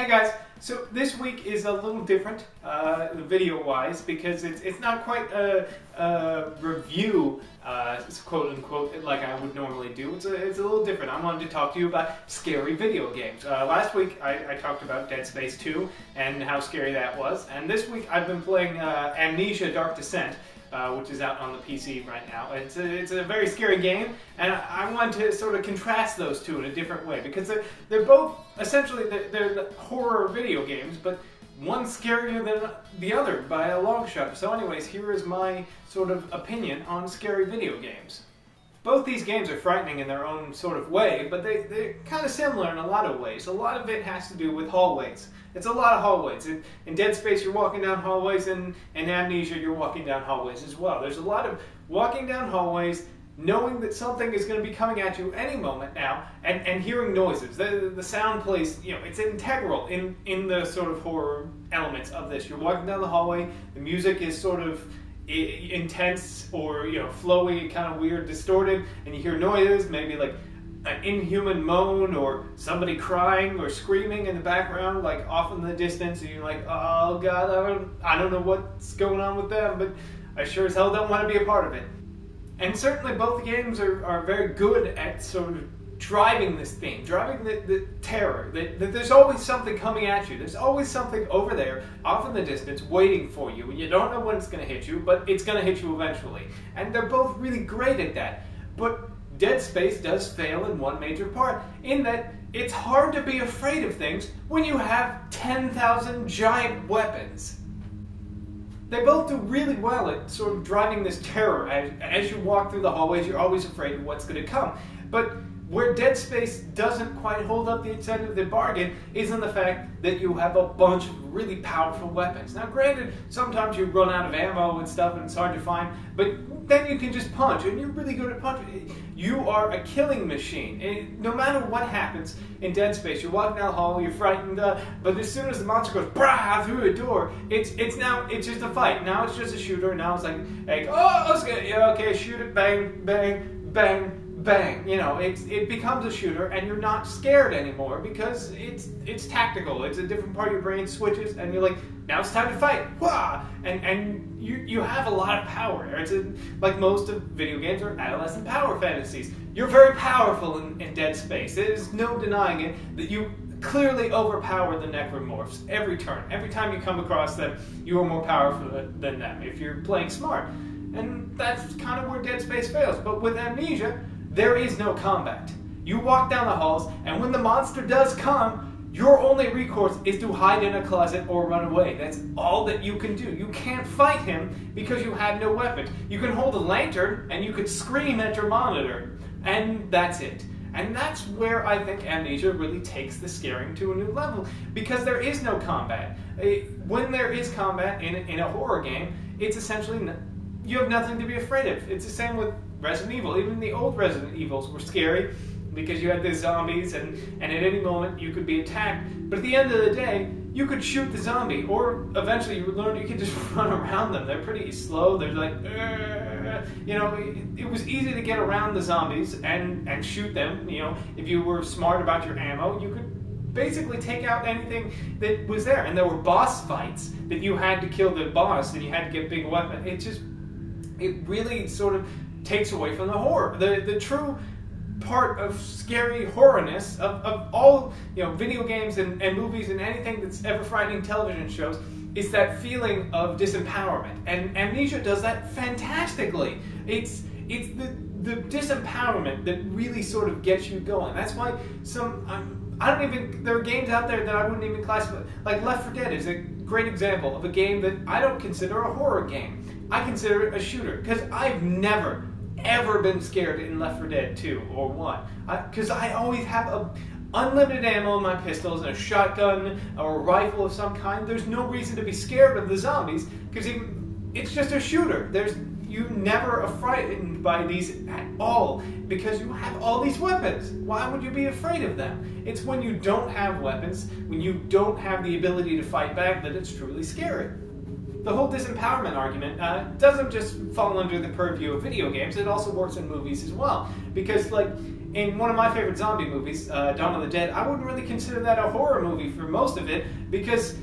Hey guys, so this week is a little different video-wise because it's not quite a review, quote-unquote, like I would normally do. It's a little different. I wanted to talk to you about scary video games. Last week I talked about Dead Space 2 and how scary that was, and this week I've been playing Amnesia: Dark Descent, which is out on the PC right now. It's a very scary game, and I wanted to sort of contrast those two in a different way because they're both essentially they're horror video games, but one's scarier than the other by a long shot. So anyways, here is my sort of opinion on scary video games. Both these games are frightening in their own sort of way, but they're kind of similar in a lot of ways. A lot of it has to do with hallways. It's a lot of hallways. In Dead Space, you're walking down hallways, and in Amnesia, you're walking down hallways as well. There's a lot of walking down hallways, knowing that something is going to be coming at you any moment now, and hearing noises. The sound plays, it's integral in the sort of horror elements of this. You're walking down the hallway, the music is sort of intense or flowy, kind of weird, distorted, and you hear noises, maybe like an inhuman moan or somebody crying or screaming in the background, like off in the distance, and you're like, oh god, I don't know what's going on with them, but I sure as hell don't want to be a part of it. And certainly both games are very good at sort of driving this theme, driving the terror, that there's always something coming at you. There's always something over there, off in the distance, waiting for you, and you don't know when it's going to hit you, but it's going to hit you eventually. And they're both really great at that. But Dead Space does fail in one major part, in that it's hard to be afraid of things when you have 10,000 giant weapons. They both do really well at sort of driving this terror. As you walk through the hallways, you're always afraid of what's going to come. But where Dead Space doesn't quite hold up the end of the bargain is in the fact that you have a bunch of really powerful weapons. Now granted, sometimes you run out of ammo and stuff and it's hard to find, but then you can just punch, and you're really good at punching. You are a killing machine. And no matter what happens in Dead Space, you're walking down the hall, you're frightened, but as soon as the monster goes brah through a door, it's just a fight. Now it's just a shooter. Now it's like oh, okay, shoot it, bang, bang, bang, bang. It becomes a shooter, and you're not scared anymore because it's tactical. It's a different part of your brain switches, and you're like, now it's time to fight. Wah! And you have a lot of power. It's like most of video games are adolescent power fantasies. You're very powerful in Dead Space. There's no denying it that you clearly overpower the necromorphs every turn. Every time you come across them, you are more powerful than them if you're playing smart. And that's kind of where Dead Space fails. But with Amnesia, there is no combat. You walk down the halls, and when the monster does come, your only recourse is to hide in a closet or run away. That's all that you can do. You can't fight him because you have no weapons. You can hold a lantern, and you could scream at your monitor, and that's it. And that's where I think Amnesia really takes the scaring to a new level, because there is no combat. When there is combat in a horror game, it's essentially you have nothing to be afraid of. It's the same with Resident Evil. Even the old Resident Evils were scary because you had the zombies, and at any moment you could be attacked. But at the end of the day, you could shoot the zombie, or eventually you would learn you could just run around them. They're pretty slow. They're like, it was easy to get around the zombies and shoot them. If you were smart about your ammo, you could basically take out anything that was there. And there were boss fights that you had to kill the boss, and you had to get a big weapon. It really sort of takes away from the horror. The true part of scary horrorness of all video games and movies and anything that's ever frightening television shows is that feeling of disempowerment. And Amnesia does that fantastically. It's the disempowerment that really sort of gets you going. That's why there are games out there that I wouldn't even classify. Like Left 4 Dead is a great example of a game that I don't consider a horror game. I consider it a shooter, because I've never ever been scared in Left 4 Dead 2 or 1. Because I always have unlimited ammo in my pistols and a shotgun or a rifle of some kind. There's no reason to be scared of the zombies, because it's just a shooter. You never are frightened by these at all, because you have all these weapons. Why would you be afraid of them? It's when you don't have weapons, when you don't have the ability to fight back, that it's truly scary. the whole disempowerment argument doesn't just fall under the purview of video games, it also works in movies as well. Because, like, in one of my favorite zombie movies, Dawn of the Dead, I wouldn't really consider that a horror movie for most of it, because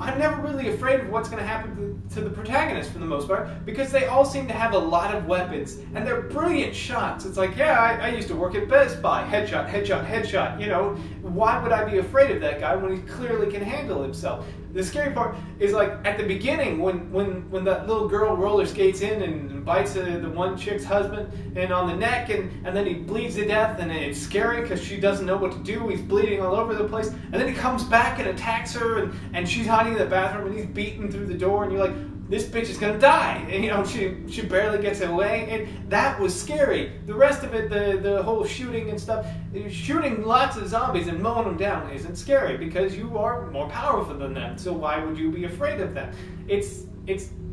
I'm never really afraid of what's going to happen to the protagonist for the most part, because they all seem to have a lot of weapons, and they're brilliant shots. It's like, yeah, I used to work at Best Buy. Headshot, headshot, headshot. You know, why would I be afraid of that guy when he clearly can handle himself? The scary part is, like, at the beginning when that little girl roller skates in and bites the one chick's husband and on the neck, and then he bleeds to death, and it's scary because she doesn't know what to do. He's bleeding all over the place, and then he comes back and attacks her, and she's hiding in the bathroom, and he's beating through the door, and you're like, this bitch is gonna die, and you know she barely gets away, and that was scary. The rest of it, the whole shooting and stuff, shooting lots of zombies and mowing them down isn't scary because you are more powerful than them. So why would you be afraid of them? It's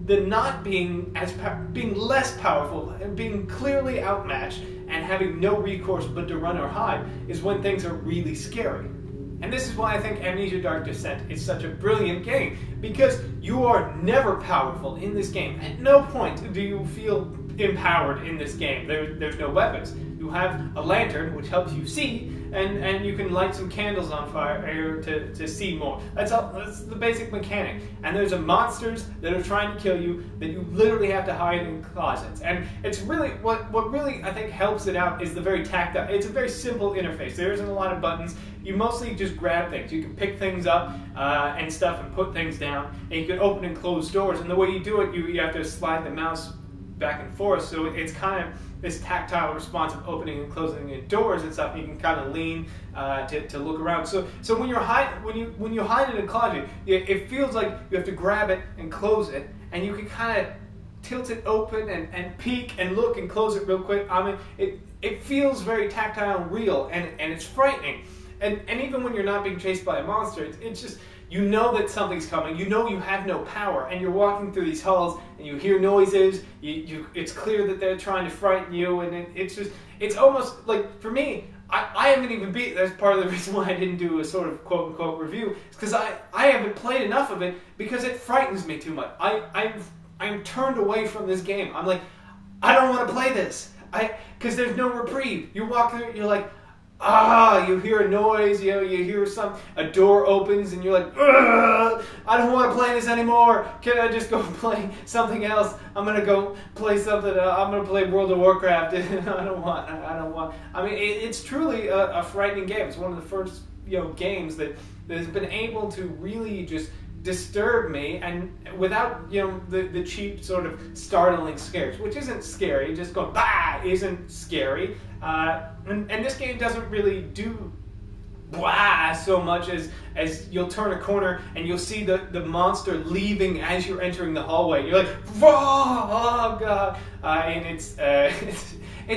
the not being being less powerful and being clearly outmatched and having no recourse but to run or hide is when things are really scary. And this is why I think Amnesia Dark Descent is such a brilliant game, because you are never powerful in this game. At no point do you feel empowered in this game. There's no weapons. You have a lantern, which helps you see, and you can light some candles on fire to see more. That's the basic mechanic. And there's monsters that are trying to kill you that you literally have to hide in closets. And it's really, what really I think helps it out is the very tactile. It's a very simple interface. There isn't a lot of buttons. You mostly just grab things. You can pick things up and stuff and put things down. And you can open and close doors. And the way you do it, you have to slide the mouse back and forth. So it's kind of this tactile response of opening and closing doors and stuff. You can kind of lean to look around. So when you hide in a closet, it feels like you have to grab it and close it, and you can kind of tilt it open and peek and look and close it real quick. I mean, it feels very tactile and real, and it's frightening. And even when you're not being chased by a monster, it's just, you know that something's coming. You know you have no power, and you're walking through these halls, and you hear noises. It's clear that they're trying to frighten you, and it's almost like, for me, I haven't even beat. That's part of the reason why I didn't do a sort of quote unquote review, because I haven't played enough of it because it frightens me too much. I'm turned away from this game. I'm like, I don't want to play this. Because there's no reprieve. You walk through it, you're like, you hear a noise, you hear a door opens, and you're like, I don't want to play this anymore. Can I just go play something else? I'm gonna go play something. I'm gonna play World of Warcraft. I don't want. I mean, it's truly a frightening game. It's one of the first games that has been able to really just disturb me, and without the cheap sort of startling scares, which isn't scary. Just going bah isn't scary. And this game doesn't really do blah so much as you'll turn a corner and you'll see the monster leaving as you're entering the hallway. You're like, oh god, and it's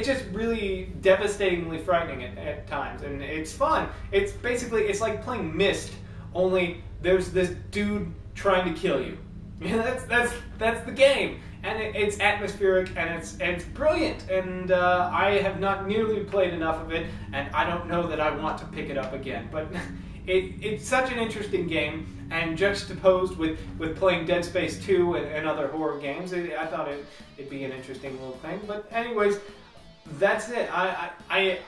just really devastatingly frightening at times, and it's fun. It's like playing Myst, only there's this dude trying to kill you. That's the game. And it's atmospheric, and it's brilliant, and I have not nearly played enough of it, and I don't know that I want to pick it up again. But it's such an interesting game, and juxtaposed with playing Dead Space 2 and other horror games, I thought it'd be an interesting little thing. But anyways, that's it. I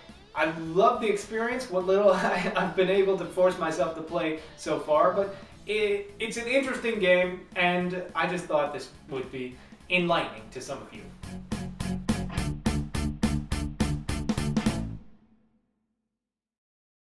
love the experience, what little I've been able to force myself to play so far, but it's an interesting game, and I just thought this would be enlightening to some of you.